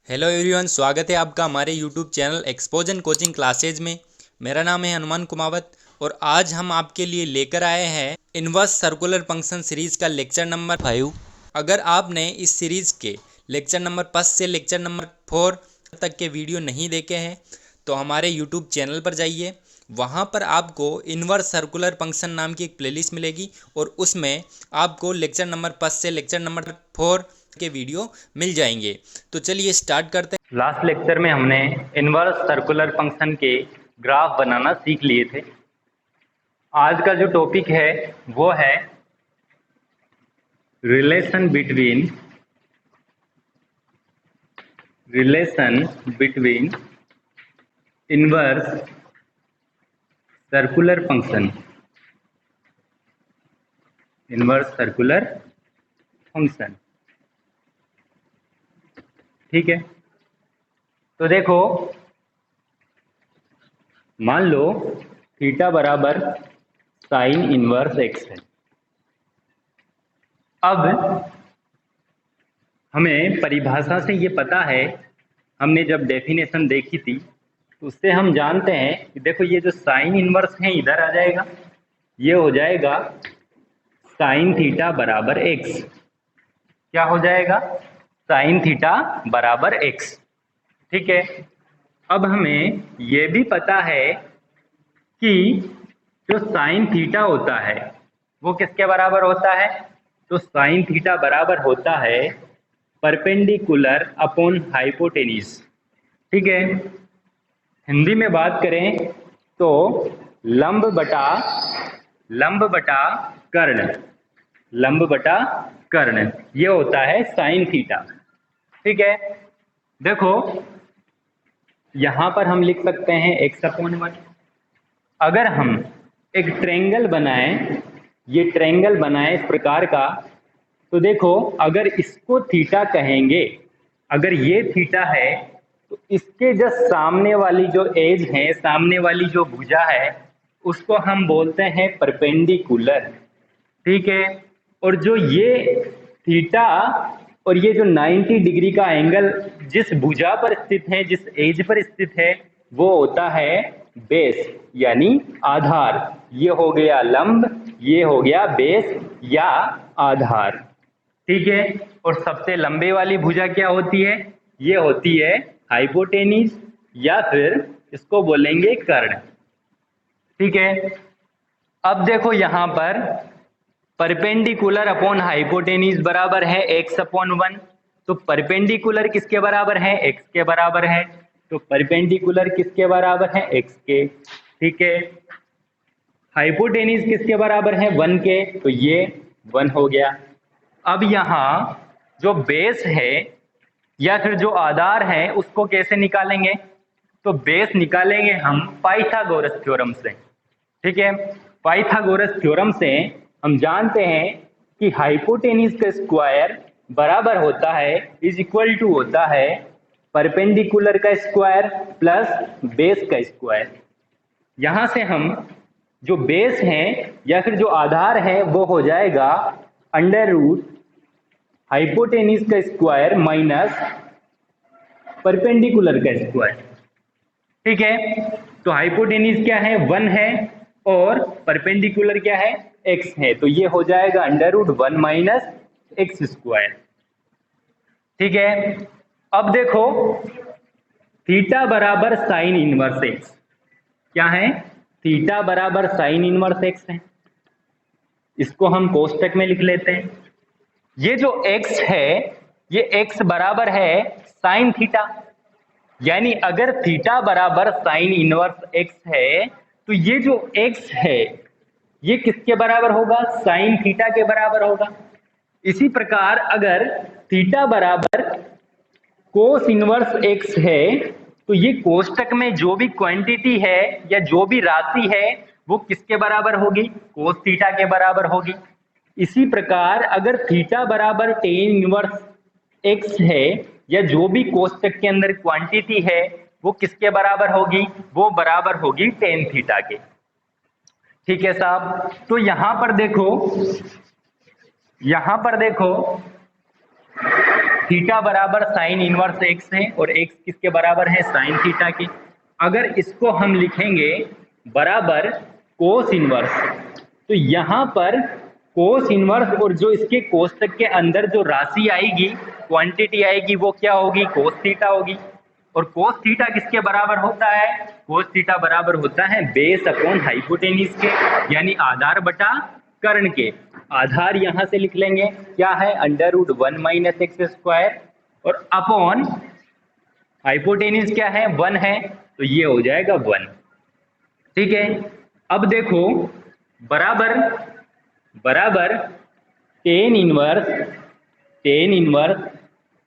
Hello everyone, स्वागत है आपका हमारे यूट्यूब चैनल एक्सपोजन कोचिंग क्लासेज में। मेरा नाम है हनुमान कुमावत और आज हम आपके लिए लेकर आए हैं इनवर्स सर्कुलर फंक्शन सीरीज का लेक्चर नंबर 5। अगर आपने इस सीरीज के लेक्चर नंबर 5 से लेक्चर नंबर 4 तक के वीडियो नहीं देखे हैं तो हमारे यूट्यूब चैनल पर जाइए। वहाँ पर आपको इनवर्स सर्कुलर फंक्शन नाम की एक प्लेलिस्ट मिलेगी और उसमें आपको लेक्चर नंबर 5 से लेक्चर नंबर 4 के वीडियो मिल जाएंगे। तो चलिए स्टार्ट करते हैं। लास्ट लेक्चर में हमने इनवर्स सर्कुलर फंक्शन के ग्राफ बनाना सीख लिए थे। आज का जो टॉपिक है वो है relation between inverse circular function ठीक है। तो देखो, मान लो थीटा बराबर साइन इनवर्स एक्स है। अब हमें परिभाषा से ये पता है, हमने जब डेफिनेशन देखी थी उससे हम जानते हैं कि देखो, ये जो साइन इनवर्स है इधर आ जाएगा, ये हो जाएगा साइन थीटा बराबर एक्स। क्या हो जाएगा? साइन थीटा बराबर एक्स। ठीक है। अब हमें ये भी पता है कि जो साइन थीटा होता है वो किसके बराबर होता है? तो साइन थीटा बराबर होता है परपेंडिकुलर अपॉन हाइपोटेन्यूज। ठीक है। हिंदी में बात करें तो लंब बटा कर्ण ये होता है साइन थीटा। ठीक है। देखो, यहां पर हम लिख सकते हैं x/1। अगर हम एक ट्रायंगल बनाएं, ये ट्रायंगल बनाएं इस प्रकार का, तो देखो, अगर इसको थीटा कहेंगे, अगर ये थीटा है तो इसके जस्ट सामने वाली जो एज है, सामने वाली जो भुजा है, उसको हम बोलते हैं परपेंडिकुलर। ठीक है। और जो ये थीटा और ये जो 90 डिग्री का एंगल जिस भुजा पर स्थित है, जिस एज पर स्थित है, वो होता है बेस यानी आधार। ये हो गया लंब, ये हो गया बेस या आधार। ठीक है। और सबसे लंबे वाली भुजा क्या होती है? ये होती है हाइपोटेन्यूज या फिर इसको बोलेंगे कर्ण। ठीक है। अब देखो, यहां पर परपेंडिकुलर अपॉन हाइपोटेन्यूज बराबर है x/1। तो परपेंडिकुलर किसके बराबर है? x के बराबर है। तो परपेंडिकुलर किसके बराबर है? x के। ठीक है। हाइपोटेन्यूज किसके बराबर है? 1 के। तो ये 1 हो गया। अब यहां जो बेस है या फिर जो आधार है उसको कैसे निकालेंगे? तो बेस निकालेंगे हम पाइथागोरस थ्योरम से। ठीक है। पाइथागोरस थ्योरम से हम जानते हैं कि हाइपोटेन्यूज का स्क्वायर बराबर होता है, इज इक्वल टू होता है परपेंडिकुलर का स्क्वायर प्लस बेस का स्क्वायर। यहां से हम जो बेस है या फिर जो आधार है वो हो जाएगा अंडर रूट हाइपोटेन्यूज का स्क्वायर माइनस परपेंडिकुलर का स्क्वायर। ठीक है। तो हाइपोटेन्यूज क्या है? 1 है और परपेंडिकुलर क्या है? x है। तो ये हो जाएगा under root 1 minus x square. ठीक है। अब देखो, थीटा बराबर साइन इनवर्स एक्स क्या है? थीटा बराबर साइन इनवर्स एक्स है। इसको हम कोष्टक में लिख लेते हैं। ये जो x है, ये x बराबर है साइन थीटा। यानी अगर थीटा बराबर साइन इनवर्स एक्स है तो ये जो x है ये किसके बराबर होगा? साइन थीटा के बराबर होगा। इसी प्रकार अगर थीटा बराबर कोस इनवर्स एक्स है तो ये कोष्टक में जो भी क्वांटिटी है या जो भी राशि है वो किसके बराबर होगी? कोस थीटा के बराबर होगी। इसी प्रकार अगर थीटा बराबर टेन इनवर्स एक्स है या जो भी कोष्टक के अंदर क्वांटिटी है वो किसके बराबर होगी? वो बराबर होगी टेन थीटा के। ठीक है साहब। तो यहां पर देखो थीटा बराबर साइन इनवर्स एक्स है और एक्स किसके बराबर है, साइन थीटा के। अगर इसको हम लिखेंगे बराबर कोस इनवर्स, तो यहाँ पर कोस इनवर्स और जो इसके कोष्टक के अंदर जो राशि आएगी, क्वांटिटी आएगी, वो क्या होगी, कोस थीटा होगी। और कोस थीटा किसके बराबर होता है, कोस थीटा बराबर होता है बेस अपॉन हाइपोटेन्यूज के, यानी आधार बटा कर्ण के। आधार यहां से लिख लेंगे क्या है, √1 - एक्स स्क्वायर, और अपॉन हाइपोटेन्यूज क्या है, 1 है, तो ये हो जाएगा 1। ठीक है, अब देखो बराबर बराबर टेन इनवर्स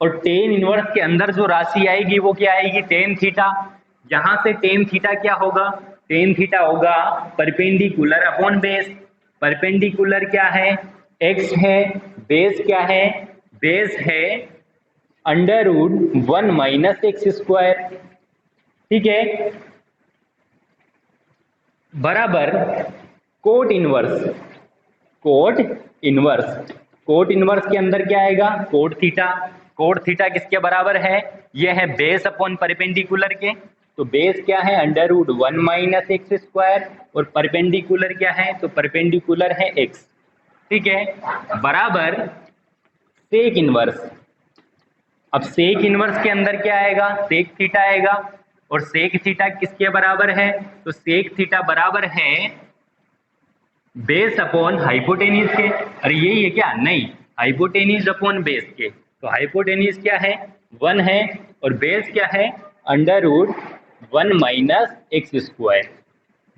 और टेन इनवर्स के अंदर जो राशि आएगी वो क्या आएगी, टेन थीटा। यहां से टेन थीटा क्या होगा, टेन थीटा होगा परपेंडिकुलर अपॉन बेस। परपेंडिकुलर क्या है, एक्स है, बेस क्या है, बेस है √1 - एक्स स्क्वायर। ठीक है, बराबर कोट इनवर्स, कोट इनवर्स के अंदर क्या आएगा, कोट थीटा। कोट थीटा किसके बराबर है, ये है बेस अपॉन परपेंडिकुलर के, तो बेस क्या है √1 - एक्स स्क्वायर, और परपेंडिकुलर क्या है, तो परपेंडिकुलर है एक्स। ठीक है, बराबर सेक इनवर्स। अब सेक इनवर्स के अंदर क्या आएगा, सेक थीटा आएगा, और सेक थीटा किसके बराबर है, तो सेक थीटा बराबर है बेस अपॉन हाइपोटेन्यूज के। अरे यही है क्या, नहीं, हाइपोटेन्यूज अपॉन बेस के, तो हाइपोटेन्यूज क्या है, 1 है, और बेस क्या है √1 - एक्स स्क्वायर,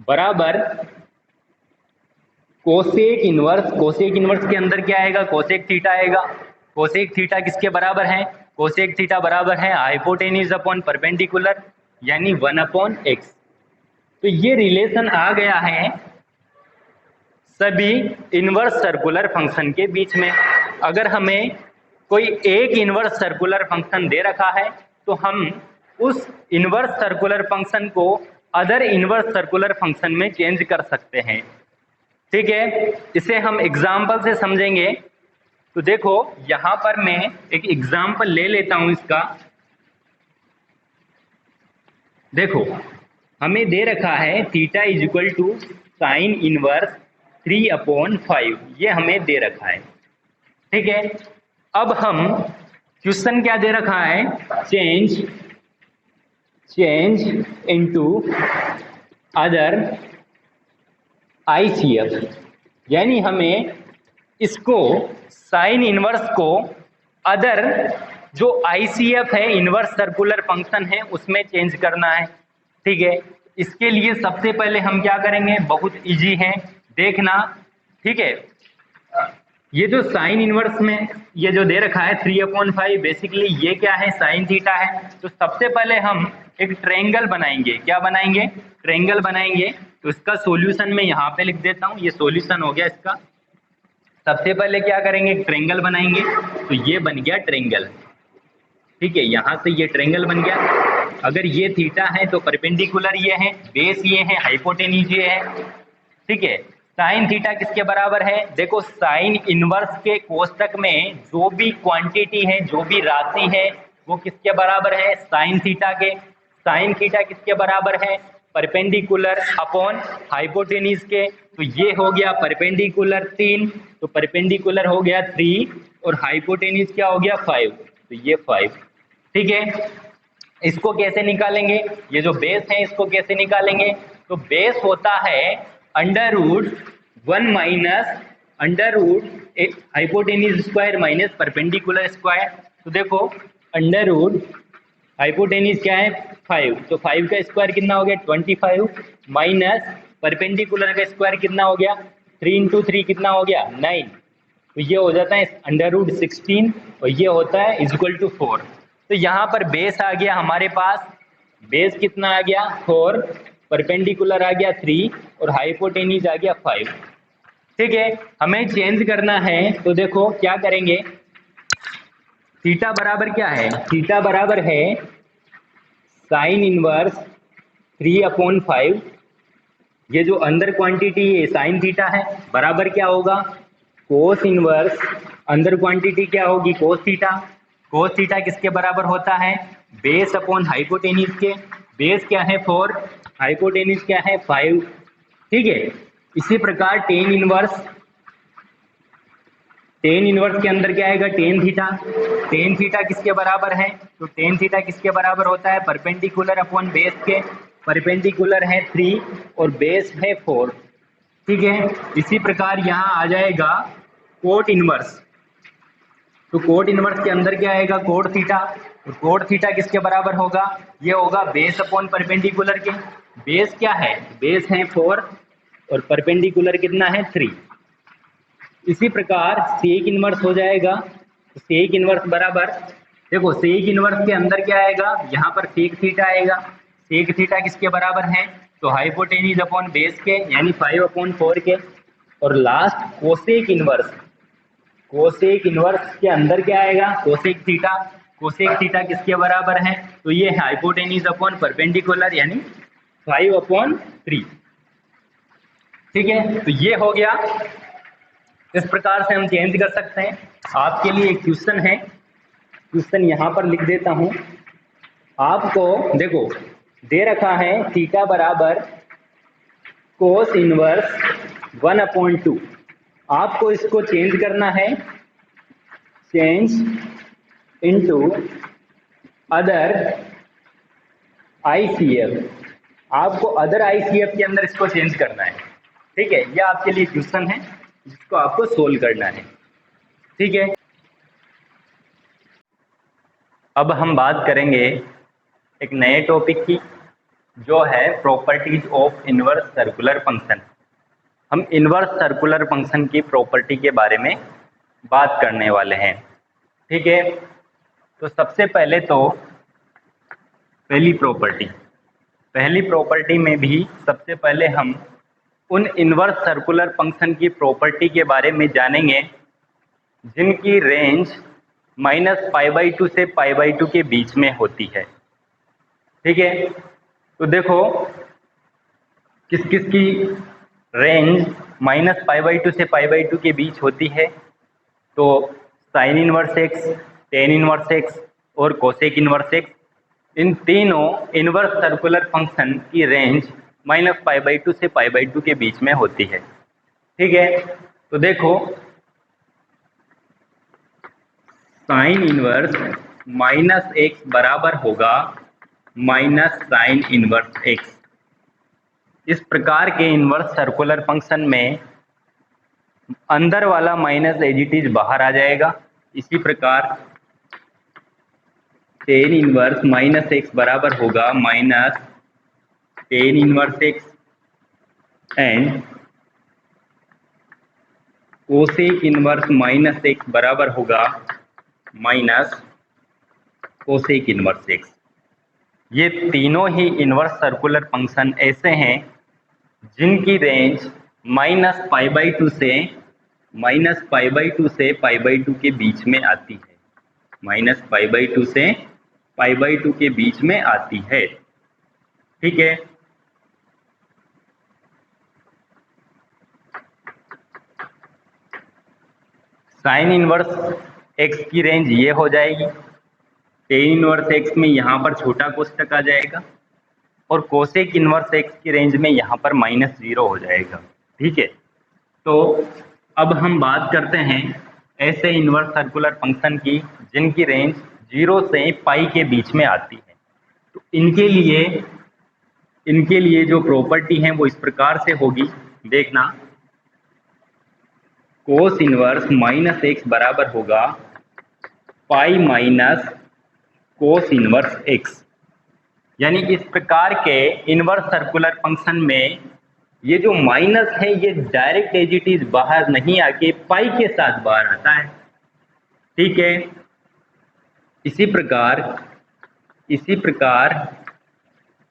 बराबर कोसेक इनवर्स। कोसेक इनवर्स के अंदर क्या आएगा, कोसेक थीटा आएगा। कोसेक थीटा किसके बराबर है, कोसेक थीटा बराबर है हाइपोटेन्यूज अपॉन परपेंडिकुलर, यानी 1/x। तो ये रिलेशन आ गया है सभी इनवर्स सर्कुलर फंक्शन के बीच में। अगर हमें कोई एक इनवर्स सर्कुलर फंक्शन दे रखा है, तो हम उस इनवर्स सर्कुलर फंक्शन को अदर इनवर्स सर्कुलर फंक्शन में चेंज कर सकते हैं। ठीक है, इसे हम एग्जाम्पल से समझेंगे। तो देखो यहां पर मैं एक एग्जाम्पल ले लेता हूं इसका। देखो हमें दे रखा है थीटा = साइन इनवर्स 3/5, ये हमें दे रखा है। ठीक है, अब हम क्वेश्चन क्या दे रखा है, चेंज इनटू अदर ICF, यानी हमें इसको साइन इनवर्स को अदर जो ICF है, इनवर्स सर्कुलर फंक्शन है, उसमें चेंज करना है। ठीक है, इसके लिए सबसे पहले हम क्या करेंगे, बहुत इजी है, देखना। ठीक है, ये जो साइन इनवर्स में ये जो दे रखा है 3/5, बेसिकली ये क्या है, साइन थीटा है। तो सबसे पहले हम एक ट्रायंगल बनाएंगे, क्या बनाएंगे, ट्रायंगल बनाएंगे। तो इसका सॉल्यूशन मैं यहाँ पे लिख देता हूँ, ये सॉल्यूशन हो गया इसका। सबसे पहले क्या करेंगे, ट्रायंगल बनाएंगे, तो ये बन गया ट्रायंगल। ठीक है, यहाँ से ये ट्रायंगल बन गया। अगर ये थीटा है तो परपेंडिकुलर ये है, बेस ये है, हाइपोटेन्यूज ये है। ठीक है, साइन थीटा किसके बराबर है, देखो साइन इनवर्स के कोष्टक में जो भी क्वांटिटी है, जो भी राशि है, वो किसके बराबर है, साइन थीटा के। साइन थीटा किसके बराबर है, परपेंडिकुलर अपॉन हाइपोटेन्यूज के। तो ये हो गया परपेंडिकुलर 3, तो परपेंडिकुलर हो गया 3, और हाइपोटेन्यूज क्या हो गया 5, तो ये 5। ठीक है, इसको कैसे निकालेंगे, ये जो बेस है इसको कैसे निकालेंगे, तो बेस होता है √1 - hypotenuse square minus perpendicular square. तो देखो √ हाइपोटेन्यूज क्या है 5, तो 5 का स्क्वायर कितना हो गया 25, माइनस परपेंडिकुलर का स्क्वायर कितना हो गया 3 × 3 कितना हो गया 9, तो ये हो जाता है √16, और ये होता है =4। तो यहाँ पर बेस आ गया हमारे पास, बेस कितना आ गया 4, परपेंडिकुलर आ गया 3, और हाइपोटेन्यूज आ गया 5। ठीक है, हमें चेंज करना है, तो देखो क्या करेंगे, थीटा बराबर क्या है, थीटा बराबर है साइन इनवर्स 3/5, ये जो अंदर क्वांटिटी है साइन थीटा है, बराबर क्या होगा कोस इनवर्स, अंदर क्वांटिटी क्या होगी कोस थीटा, कोस थीटा किसके बराबर होता है, बेस अपॉन हाइपोटेनिस के। बेस क्या है 4, हाइपोटेनिस क्या है 5, ठीक है। इसी प्रकार टेन इनवर्स के अंदर क्या आएगा, टेन थीटा। टेन थीटा किसके बराबर है, तो टेन थीटा किसके बराबर होता है, परपेंडिकुलर अपॉन बेस के। परपेंडिकुलर है 3 और बेस है 4, ठीक है। इसी प्रकार यहाँ आ जाएगा कोट इनवर्स। तो कोट इनवर्स के अंदर क्या आएगा, कोट थीटा। तो कोट थीटा किसके बराबर होगा, ये होगा बेस अपॉन परपेंडिकुलर के। बेस क्या है, बेस है 4 और परपेंडिकुलर कितना है 3। इसी प्रकार सेक इनवर्स हो जाएगा। तो सेक इनवर्स बराबर, देखो सेक इनवर्स के अंदर क्या आएगा, यहाँ पर सेक थीटा आएगा। सेक थीटा किसके बराबर है, तो हाइपोटेनिस अपॉन बेस के, यानी 5/4 के। और last cosec inverse, cosec inverse के अंदर क्या आएगा, कोसेक थीटा। कोसेक थीटा किसके बराबर है, तो ये हाइपोटेनिस अपॉन परपेंडिकुलर, यानी 5/3, ठीक है। तो ये हो गया। इस प्रकार से हम चेंज कर सकते हैं। आपके लिए एक क्वेश्चन है, क्वेश्चन यहाँ पर लिख देता हूँ। आपको देखो दे रखा है थीटा बराबर कोस इनवर्स 1/2। आपको इसको चेंज करना है, चेंज इनटू अदर ICF। आपको अदर ICF के अंदर इसको चेंज करना है, ठीक है। यह आपके लिए क्वेश्चन है जिसको आपको सोल्व करना है, ठीक है। अब हम बात करेंगे एक नए टॉपिक की, जो है properties of inverse circular function. हम इनवर्स सर्कुलर फंक्शन की प्रॉपर्टी के बारे में बात करने वाले हैं, ठीक है। तो सबसे पहले तो पहली प्रॉपर्टी में भी सबसे पहले हम उन इनवर्स सर्कुलर फंक्शन की प्रॉपर्टी के बारे में जानेंगे जिनकी रेंज -π/2 से π/2 के बीच में होती है, ठीक है। तो देखो किस किस की रेंज -π/2 से π/2 के बीच होती है, तो sign inverse x, ten inverse x और कोसेक इनवर्स एक्स। इन तीनों इनवर्स सर्कुलर फंक्शन की रेंज -π/2 से π/2 के बीच में होती है, ठीक है। तो देखो साइन इनवर्स -x बराबर होगा साइन इनवर्स x। इस प्रकार के इनवर्स सर्कुलर फंक्शन में अंदर वाला माइनस एज इट इज बाहर आ जाएगा। इसी प्रकार टेन इनवर्स -x बराबर होगा ten inverse x and cosec inverse -x बराबर होगा कोसेक इनवर्स x। ये तीनों ही इनवर्स सर्कुलर फंक्शन ऐसे हैं जिनकी रेंज -π/2 से π/2 के बीच में आती है, -π/2 से π/2 के बीच में आती है, ठीक है। साइन इनवर्स x की रेंज ये हो जाएगी, टेन इनवर्स x में यहाँ पर छोटा कोष्टक आ जाएगा और कोसेक इनवर्स x की रेंज में यहाँ पर -0 हो जाएगा, ठीक है। तो अब हम बात करते हैं ऐसे इनवर्स सर्कुलर फंक्शन की जिनकी रेंज 0 से π के बीच में आती है। तो इनके लिए जो प्रॉपर्टी है वो इस प्रकार से होगी, देखना। कोस इनवर्स -x बराबर होगा π माइनस कोस इनवर्स x। यानी इस प्रकार के इनवर्स सर्कुलर फंक्शन में ये जो माइनस है ये डायरेक्ट एज इट इज बाहर नहीं आके पाई के साथ बाहर आता है, ठीक है। इसी प्रकार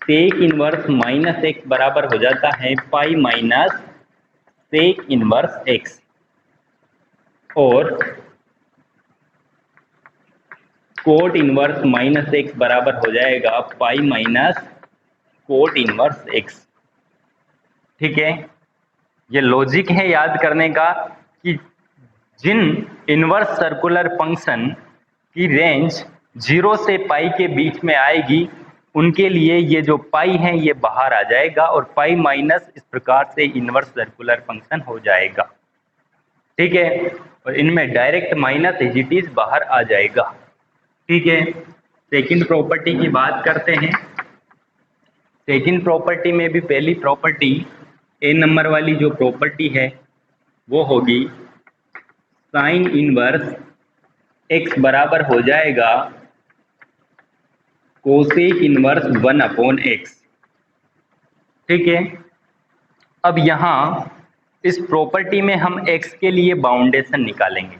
सेक इनवर्स -x बराबर हो जाता है pi minus sec inverse x। और कोट इनवर्स -x बराबर हो जाएगा pi minus cot inverse x, ठीक है। ये लॉजिक है याद करने का कि जिन इनवर्स सर्कुलर फंक्शन की रेंज 0 से पाई के बीच में आएगी, उनके लिए ये जो पाई है ये बाहर आ जाएगा और पाई माइनस इस प्रकार से इनवर्स सर्कुलर फंक्शन हो जाएगा। ठीक है, और इनमें डायरेक्ट माइनस एजिटीज बाहर आ जाएगा। ठीक है, सेकंड प्रॉपर्टी की बात करते हैं। सेकंड प्रॉपर्टी में भी पहली प्रॉपर्टी ए नंबर वाली जो प्रॉपर्टी है वो होगी साइन इनवर्स एक्स बराबर हो जाएगा कोसेक इनवर्स 1/x। ठीक है, अब यहाँ इस प्रॉपर्टी में हम x के लिए बाउंडेशन निकालेंगे।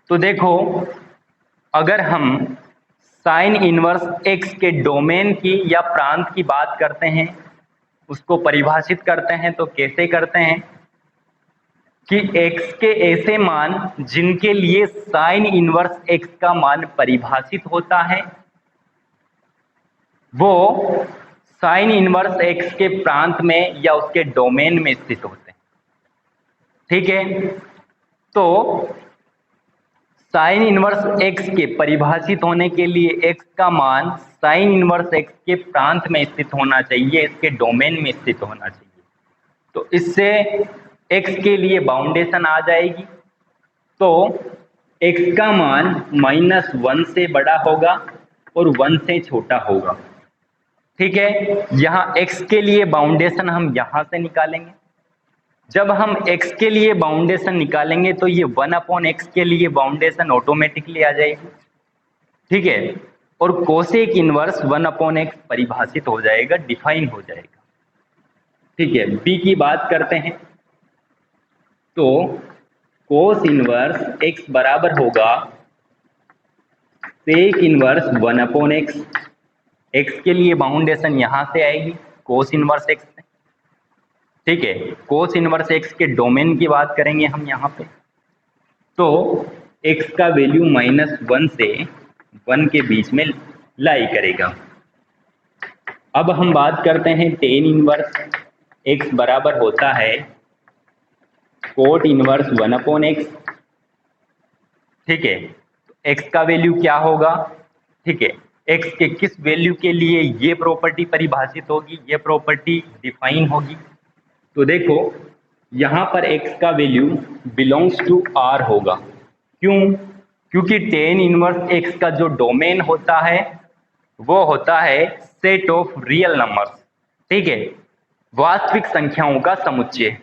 तो देखो, अगर हम साइन इनवर्स x के डोमेन की या प्रांत की बात करते हैं, उसको परिभाषित करते हैं, तो कैसे करते हैं कि x के ऐसे मान जिनके लिए साइन इनवर्स x का मान परिभाषित होता है वो साइन इनवर्स x के प्रांत में या उसके डोमेन में स्थित होते हैं। ठीक है, तो साइन इनवर्स x के परिभाषित होने के लिए x का मान साइन इनवर्स x के प्रांत में स्थित होना चाहिए, इसके डोमेन में स्थित होना चाहिए। तो इससे x के लिए बाउंडेशन आ जाएगी। तो x का मान -1 से बड़ा होगा और 1 से छोटा होगा। ठीक है, यहाँ x के लिए बाउंडेशन हम यहाँ से निकालेंगे। जब हम x के लिए बाउंडेशन निकालेंगे तो ये 1/x के लिए बाउंडेशन ऑटोमेटिकली आ जाएगी। ठीक है, और कोसेक इनवर्स 1/x परिभाषित हो जाएगा, डिफाइन हो जाएगा। ठीक है, b की बात करते हैं। तो कोस इनवर्स x बराबर होगा सेक इनवर्स 1/x। x के लिए बाउंडेशन यहां से आएगी कोस इनवर्स x से। ठीक है, कोस इनवर्स x के डोमेन की बात करेंगे हम यहाँ पे। तो x का वैल्यू -1 से 1 के बीच में लाई करेगा। अब हम बात करते हैं टेन इनवर्स x बराबर होता है कोट इनवर्स 1/x। ठीक है, तो x का वैल्यू क्या होगा? ठीक है, x के किस वैल्यू के लिए ये प्रॉपर्टी परिभाषित होगी, ये प्रॉपर्टी डिफाइन होगी? तो देखो, यहाँ पर x का वैल्यू बिलोंग्स टू R होगा। क्यों? क्योंकि टेन इनवर्स x का जो डोमेन होता है वो होता है सेट ऑफ रियल नंबर्स। ठीक है, वास्तविक संख्याओं का समुच्चय।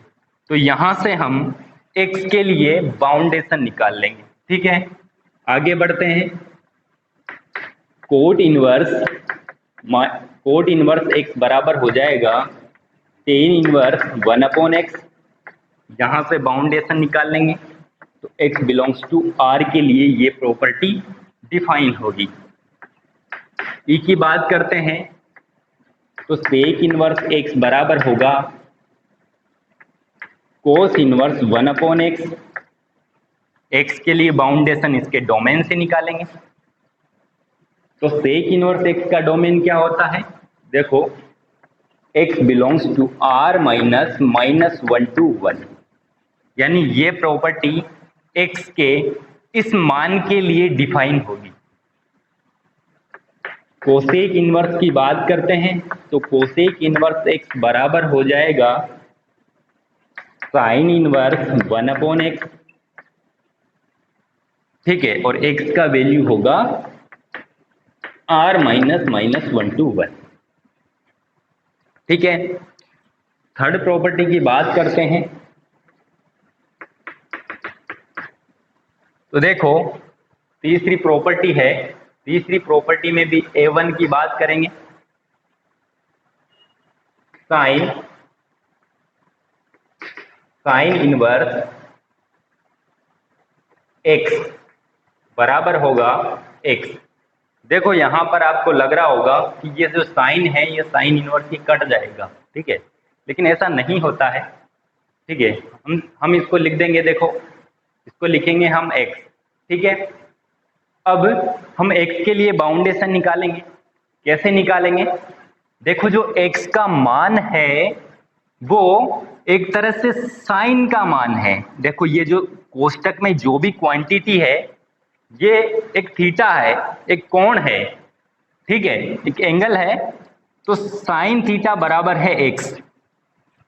तो यहाँ से हम x के लिए बाउंडेशन निकाल लेंगे। ठीक है, आगे बढ़ते हैं। कोट इनवर्स x बराबर हो जाएगा टेन इनवर्स 1/x। यहाँ से बाउंडेशन निकाल लेंगे तो x बिलोंग्स टू R के लिए ये प्रॉपर्टी डिफाइन होगी। e की बात करते हैं। तो सेक इनवर्स x बराबर होगा कोस इनवर्स 1/x। x के लिए बाउंडेशन इसके डोमेन से निकालेंगे। तो सेक इनवर्स x का डोमेन क्या होता है? देखो, x belongs to R -(-1 to 1)। यानी ये प्रॉपर्टी x के इस मान के लिए डिफाइन होगी। कोसेक इनवर्स की बात करते हैं। तो कोसेक इनवर्स x बराबर हो जाएगा साइन इनवर्स 1/x। ठीक है, और x का वैल्यू होगा R -(-1 to 1)। ठीक है, थर्ड प्रॉपर्टी की बात करते हैं। तो देखो, तीसरी प्रॉपर्टी है। तीसरी प्रॉपर्टी में भी A1 की बात करेंगे। साइन इनवर्स x बराबर होगा x। देखो, यहाँ पर आपको लग रहा होगा कि ये जो साइन है ये साइन इनवर्स की कट जाएगा। ठीक है, लेकिन ऐसा नहीं होता है। ठीक है, हम इसको लिख देंगे। देखो, इसको लिखेंगे हम x। ठीक है, अब हम x के लिए बाउंडेशन निकालेंगे। कैसे निकालेंगे? देखो, जो x का मान है वो एक तरह से साइन का मान है। देखो, ये जो कोष्टक में जो भी क्वांटिटी है ये एक थीटा है, एक कोण है, ठीक है, एक एंगल है, तो साइन थीटा बराबर है एक्स।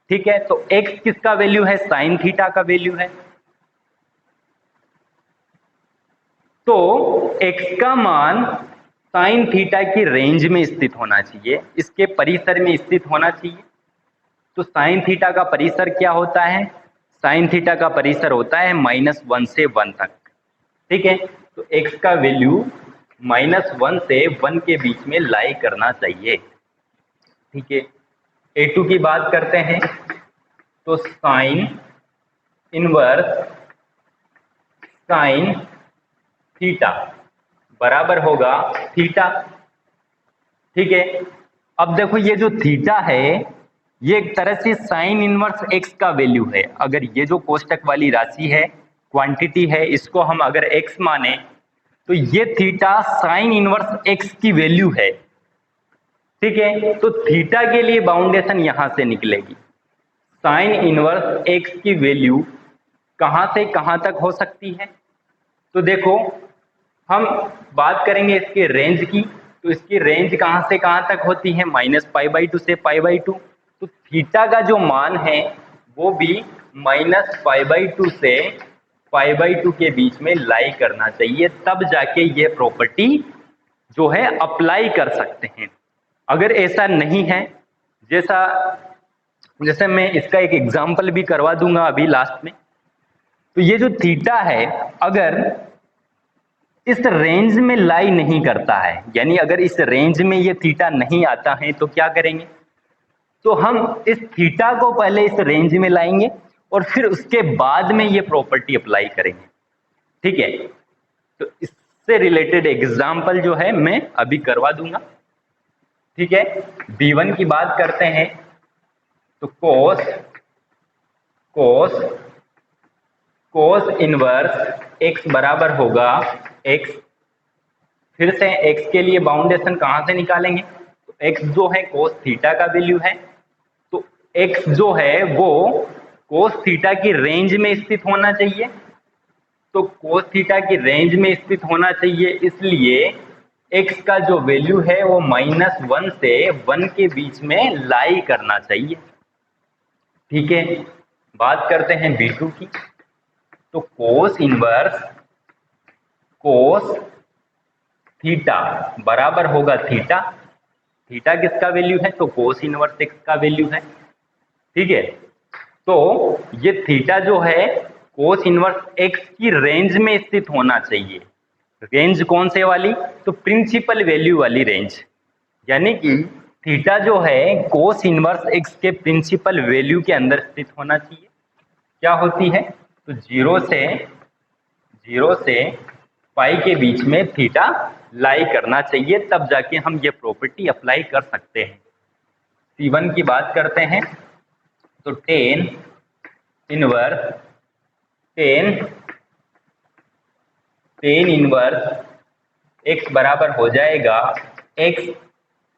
ठीक है, तो एक्स किसका वैल्यू है? साइन थीटा का वैल्यू है। तो एक्स का मान साइन थीटा की रेंज में स्थित होना चाहिए, इसके परिसर में स्थित होना चाहिए। तो साइन थीटा का परिसर क्या होता है? साइन थीटा का परिसर होता है -1 से 1 तक। ठीक है, तो x का वैल्यू -1 से 1 के बीच में लाई करना चाहिए। ठीक है, A2 की बात करते हैं, तो साइन इनवर्स साइन थीटा बराबर होगा थीटा। ठीक है, अब देखो ये जो थीटा है ये एक तरह से साइन इनवर्स एक्स का वैल्यू है। अगर ये जो कोष्टक वाली राशि है, क्वांटिटी है, इसको हम अगर एक्स माने तो ये थीटा साइन इनवर्स एक्स की वैल्यू है। ठीक है, तो थीटा के लिए बाउंडेशन यहां से निकलेगी। साइन इनवर्स एक्स की वैल्यू कहां से कहां तक हो सकती है? तो देखो, हम बात करेंगे इसके रेंज की, तो इसकी रेंज कहां से कहां तक होती है? -π/2 से π/2। तो थीटा का जो मान है वो भी -π/2 से π/2 के बीच में लाई करना चाहिए, तब जाके ये प्रॉपर्टी जो है अप्लाई कर सकते हैं। अगर ऐसा नहीं है, जैसा जैसे मैं इसका एक एग्जांपल भी करवा दूंगा अभी लास्ट में। तो ये जो थीटा है अगर इस रेंज में लाई नहीं करता है, यानी अगर इस रेंज में ये थीटा नहीं आता है, तो क्या करेंगे? तो हम इस थीटा को पहले इस रेंज में लाएंगे और फिर उसके बाद में ये प्रॉपर्टी अप्लाई करेंगे। ठीक है, तो इससे रिलेटेड एग्जांपल जो है मैं अभी करवा दूंगा। ठीक है, B1 की बात करते हैं, तो कोस इनवर्स x बराबर होगा x। फिर से x के लिए बाउंडेशन कहां से निकालेंगे? तो x जो है कोस थीटा का वैल्यू है, तो x जो है वो कोस थीटा की रेंज में स्थित होना चाहिए। तो कोस थीटा की रेंज में स्थित होना चाहिए, इसलिए x का जो वैल्यू है वो -1 से 1 के बीच में लाई करना चाहिए। ठीक है, बात करते हैं B2 की, तो कोस इनवर्स कोस थीटा बराबर होगा थीटा। थीटा किसका वैल्यू है? तो कोस इनवर्स एक्स का वैल्यू है। ठीक है, तो ये थीटा जो है कोस इनवर्स एक्स की रेंज में स्थित होना चाहिए। रेंज कौन से वाली? तो प्रिंसिपल वैल्यू वाली रेंज, यानी कि थीटा जो है कोस इनवर्स एक्स के प्रिंसिपल वैल्यू के अंदर स्थित होना चाहिए। क्या होती है? तो 0 से पाई के बीच में थीटा लाई करना चाहिए, तब जाके हम ये प्रॉपर्टी अप्लाई कर सकते हैं। C1 की बात करते हैं, तो टेन इनवर्स x बराबर हो जाएगा x।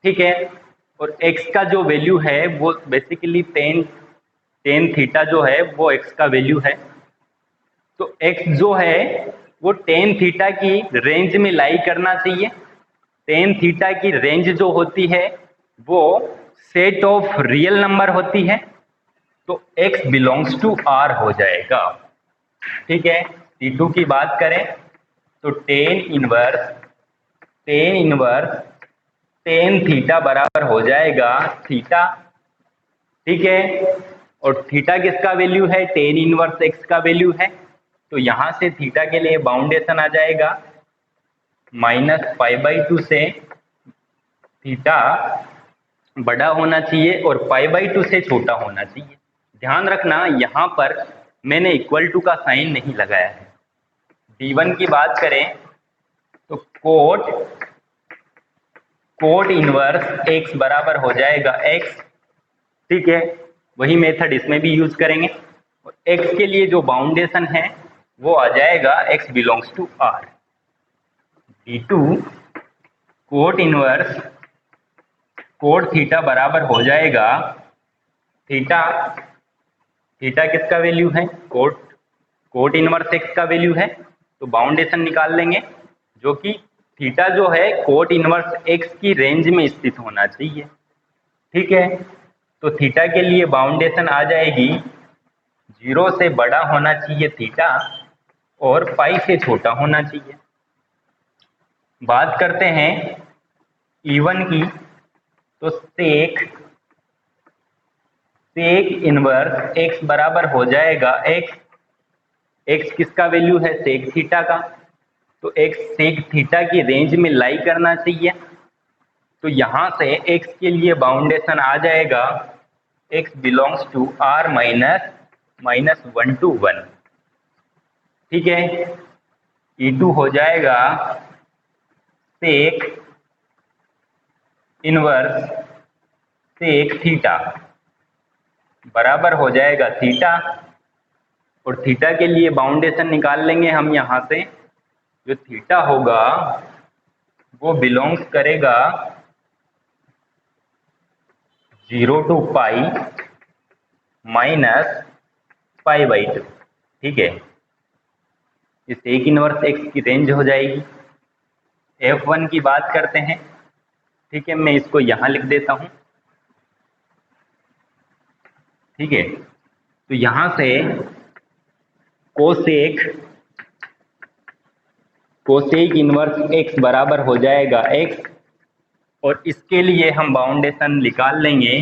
ठीक है, और x का जो वैल्यू है वो बेसिकली टेन थीटा जो है वो x का वैल्यू है। तो x जो है वो टेन थीटा की रेंज में लाई करना चाहिए। टेन थीटा की रेंज जो होती है वो सेट ऑफ रियल नंबर होती है, तो x बिलोंग्स टू R हो जाएगा। ठीक है, C2 की बात करें, तो टेन थीटा बराबर हो जाएगा थीटा। ठीक है, और थीटा किसका वैल्यू है? टेन इनवर्स एक्स का वैल्यू है। तो यहां से थीटा के लिए बाउंडेशन आ जाएगा -π/2 से थीटा बड़ा होना चाहिए और π/2 से छोटा होना चाहिए। ध्यान रखना यहां पर मैंने इक्वल टू का साइन नहीं लगाया है। D1 की बात करें, तो कोट इनवर्स x बराबर हो जाएगा x। ठीक है, वही मेथड इसमें भी यूज करेंगे। और x के लिए जो बाउंडेशन है वो आ जाएगा x belongs to R। D2 cot inverse cot theta बराबर हो जाएगा थीटा। थीटा किसका वैल्यू है? कोट इनवर्स x का वैल्यू है, तो बाउंडेशन निकाल लेंगे जो कि थीटा जो है कोट इनवर्स एक्स की रेंज में स्थित होना चाहिए। ठीक है, तो थीटा के लिए बाउंडेशन आ जाएगी 0 से बड़ा होना चाहिए थीटा और पाई से छोटा होना चाहिए। बात करते हैं E1 की, तो सेक इनवर्स एक्स बराबर हो जाएगा एक्स किसका वैल्यू है, सेक थीटा का, तो एक्स सेक थीटा की रेंज में लाई करना चाहिए। तो यहां से एक्स के लिए बाउंडेशन आ जाएगा x belongs to r minus 1 to 1। ठीक है, E2 हो जाएगा सेक इनवर्स सेक थीटा बराबर हो जाएगा थीटा, और थीटा के लिए बाउंडेशन निकाल लेंगे हम यहाँ से। जो थीटा होगा वो बिलोंग्स करेगा 0 to पाई माइनस पाई/2। ठीक है, इस सेक इनवर्स एक्स की रेंज हो जाएगी। F1 की बात करते हैं। ठीक है, मैं इसको यहाँ लिख देता हूँ। ठीक है, तो यहाँ से कोसेक इनवर्स एक्स बराबर हो जाएगा एक्स, और इसके लिए हम बाउंडेशन निकाल लेंगे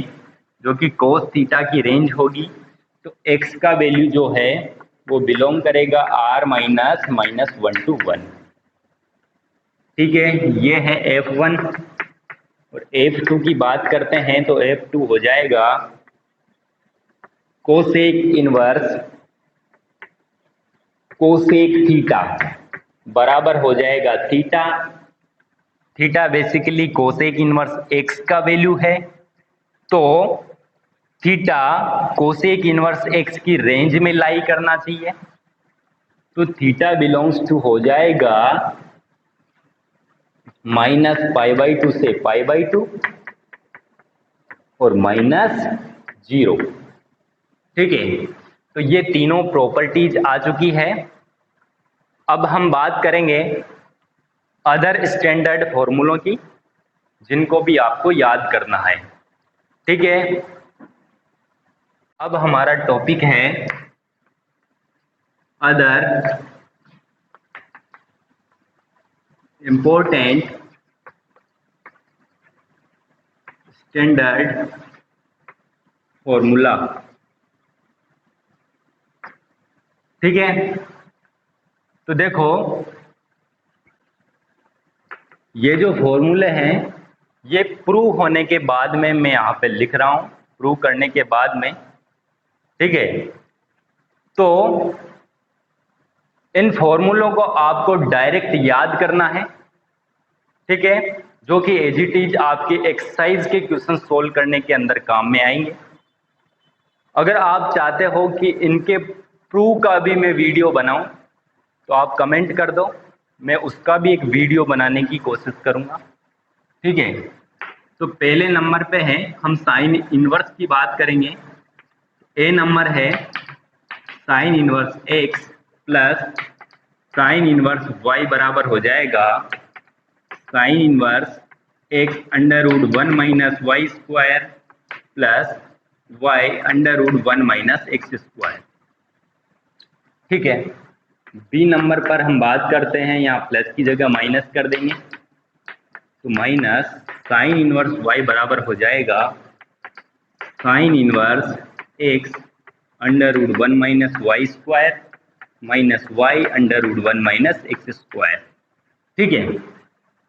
जो कि कोस थीटा की रेंज होगी। तो एक्स का वैल्यू जो है वो बिलोंग करेगा r माइनस 1 to 1। ठीक है, ये है F1। और F2 की बात करते हैं तो F2 हो जाएगा कोसेक इनवर्स कोसेक थीटा बराबर हो जाएगा theta. Theta basically cosec inverse x का वैल्यू है, तो थीटा कोसेक इनवर्स एक्स की रेंज में लाई करना चाहिए। तो थीटा बिलोंग्स टू हो जाएगा माइनस पाई/2 से पाई/2 और माइनस 0। ठीक है, तो ये तीनों प्रॉपर्टीज आ चुकी है। अब हम बात करेंगे अदर स्टैंडर्ड फॉर्मूलों की, जिनको भी आपको याद करना है। ठीक है, अब हमारा टॉपिक है अदर इम्पोर्टेंट स्टैंडर्ड फॉर्मूला। ठीक है, तो देखो ये जो फॉर्मूले हैं ये प्रूव होने के बाद में मैं यहाँ पे लिख रहा हूँ, प्रूव करने के बाद में। ठीक है, तो इन फॉर्मूलों को आपको डायरेक्ट याद करना है। ठीक है, जो कि एज इट इज आपके एक्सरसाइज के क्वेश्चन सोल्व करने के अंदर काम में आएंगे। अगर आप चाहते हो कि इनके प्रूव का भी मैं वीडियो बनाऊं तो आप कमेंट कर दो, मैं उसका भी एक वीडियो बनाने की कोशिश करूंगा। ठीक है, तो पहले नंबर पे है हम साइन इनवर्स की बात करेंगे। ए नंबर है sine inverse x plus sine inverse y बराबर हो जाएगा sine inverse x √1 minus y square plus y √1 minus x square. ठीक है, बी नंबर पर हम बात करते हैं, यहाँ प्लस की जगह माइनस कर देंगे, तो माइनस साइन इनवर्स वाई बराबर हो जाएगा sine inverse x √1 minus y square minus y √1 minus x square. ठीक है,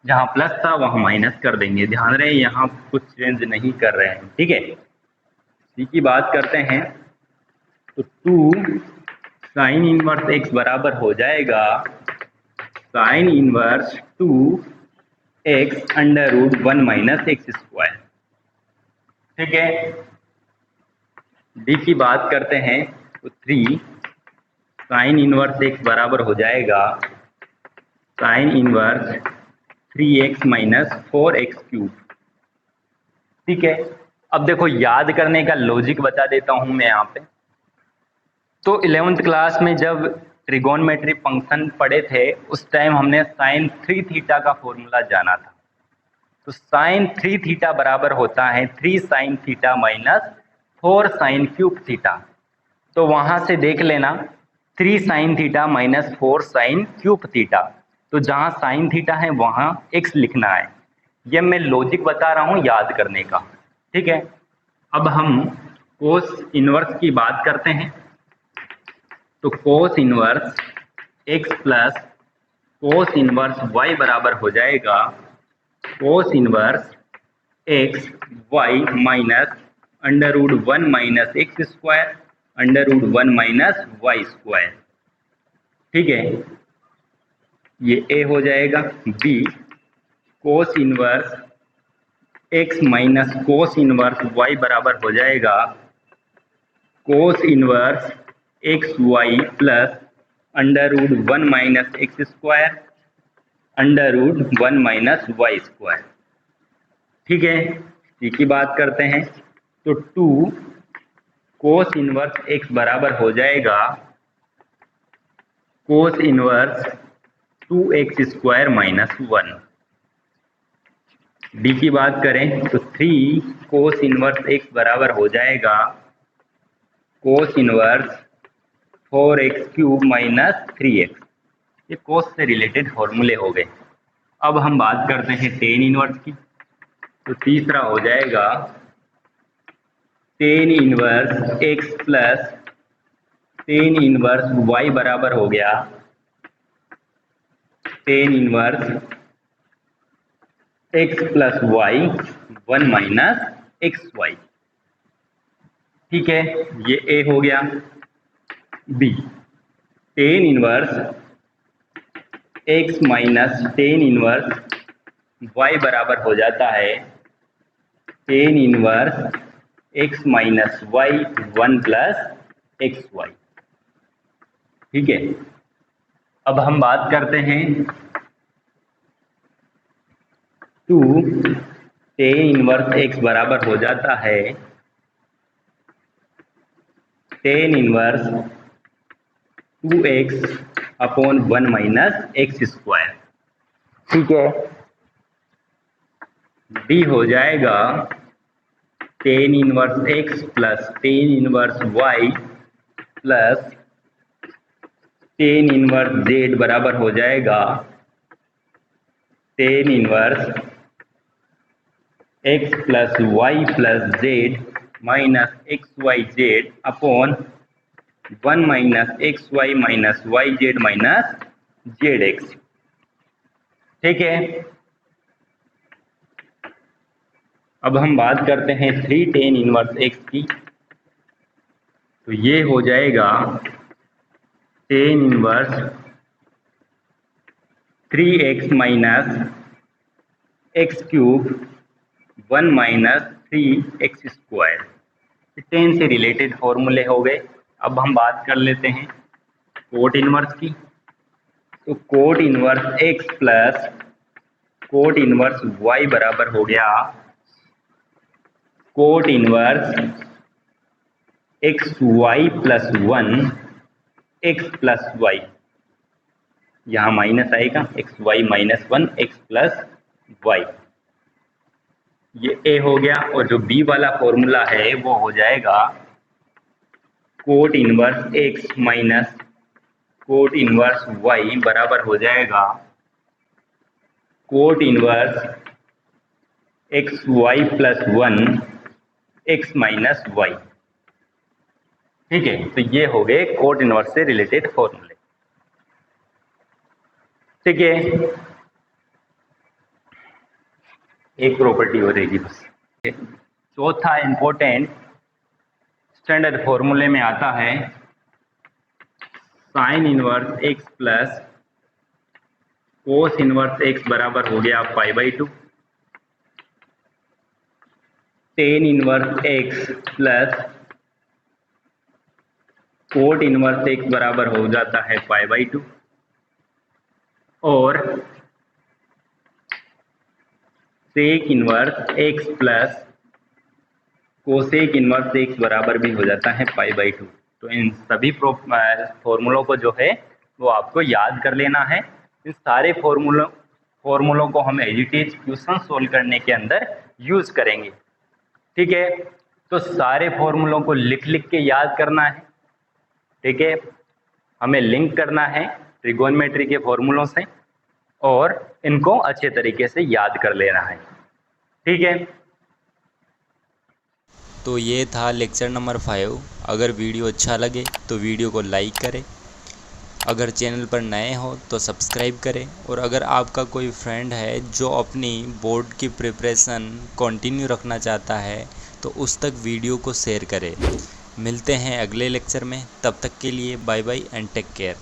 जहाँ प्लस था वहाँ माइनस कर देंगे, ध्यान रहे यहाँ कुछ चेंज नहीं कर रहे हैं। ठीक है, सी की बात करते हैं, तो 2 साइन इनवर्स एक्स बराबर हो जाएगा sine inverse 2x √1 minus x square. ठीक है, डी की बात करते हैं, तो 3 साइन इनवर्स एक्स बराबर हो जाएगा sine inverse 3x minus 4x cube. ठीक है, अब देखो याद करने का लॉजिक बता देता हूं मैं यहाँ पे। तो 11th क्लास में जब ट्रिगोनमेट्री फंक्शन पढ़े थे उस टाइम हमने साइन 3 थीटा का फॉर्मूला जाना था। तो साइन 3 थीटा बराबर होता है 3 sine theta minus 4 sine cube theta. तो वहां से देख लेना 3 sine theta minus 4 sine cube theta. तो जहां साइन थीटा है वहां x लिखना है। ये मैं लॉजिक बता रहा हूं याद करने का, ठीक है। अब हम कोस इनवर्स की बात करते हैं। तो cos inverse x plus cos inverse y बराबर हो जाएगा cos inverse x y minus under root 1 minus x square under root 1 minus y square, ठीक है। ये a हो जाएगा। b cos inverse x minus cos inverse y बराबर हो जाएगा cos inverse x y plus under root 1 minus x square under root 1 minus y square, ठीक है। सी की बात करते हैं। तो 2 कोस इनवर्स एक्स बराबर हो जाएगा cos inverse 2x square minus 1। D की बात करें तो 3 कोस इनवर्स एक्स बराबर हो जाएगा cos inverse 4x cube minus 3x। ये कोस से रिलेटेड फॉर्मूले हो गए। अब हम बात करते हैं टेन इनवर्स की। तो तीसरा हो जाएगा ten inverse x plus ten inverse y बराबर हो गया tan inverse x plus y 1 minus x y, ठीक है। ये a हो गया। b tan inverse x minus tan inverse y बराबर हो जाता है ten inverse x minus y 1 plus x y, ठीक है। अब हम बात करते हैं 2 टेन इनवर्स x बराबर हो जाता है ten inverse 2x upon 1 minus x square, ठीक है। डी हो जाएगा ten inverse x plus ten inverse y plus ten inverse z बराबर हो जाएगा ten inverse x plus y plus z minus x y z upon 1 minus x y minus y z minus z x, ठीक है। अब हम बात करते हैं 3 टेन इनवर्स x की। तो ये हो जाएगा tan inverse 3x minus x cube 1 minus 3x square. Ten से रिलेटेड फॉर्मूले हो गए। अब हम बात कर लेते हैं कोट इनवर्स की। तो cot inverse x plus cot inverse y बराबर हो गया cot inverse x y plus 1 x plus y, यहाँ माइनस आएगा x y minus 1 x plus y, ये a हो गया। और जो b वाला फॉर्मूला है वो हो जाएगा cot inverse x minus cot inverse y बराबर हो जाएगा cot inverse x y plus 1 x minus y, ठीक है। तो ये हो गए कोट इनवर्स से रिलेटेड फॉर्मूले, ठीक है। एक प्रॉपर्टी हो रहेगी बस। चौथा इंपॉर्टेंट स्टैंडर्ड फॉर्मूले में आता है sine inverse x plus cos inverse x बराबर हो गया π/2 tan inverse x plus cot inverse x बराबर हो जाता है π/2 और sec inverse x plus cosec inverse x बराबर भी हो जाता है π/2। तो इन सभी फॉर्मूलों को जो है वो आपको याद कर लेना है। इन सारे फॉर्मूलों को हम as it is question solve करने के अंदर यूज करेंगे। ठीक है, तो सारे फॉर्मूलों को लिख लिख के याद करना है। ठीक है, हमें लिंक करना है ट्रिगोनोमेट्री के फॉर्मूलों से और इनको अच्छे तरीके से याद कर लेना है। ठीक है, तो ये था लेक्चर नंबर 5। अगर वीडियो अच्छा लगे तो वीडियो को लाइक करें, अगर चैनल पर नए हो तो सब्सक्राइब करें, और अगर आपका कोई फ्रेंड है जो अपनी बोर्ड की प्रिपरेशन कंटिन्यू रखना चाहता है तो उस तक वीडियो को शेयर करें। मिलते हैं अगले लेक्चर में, तब तक के लिए bye bye and take care.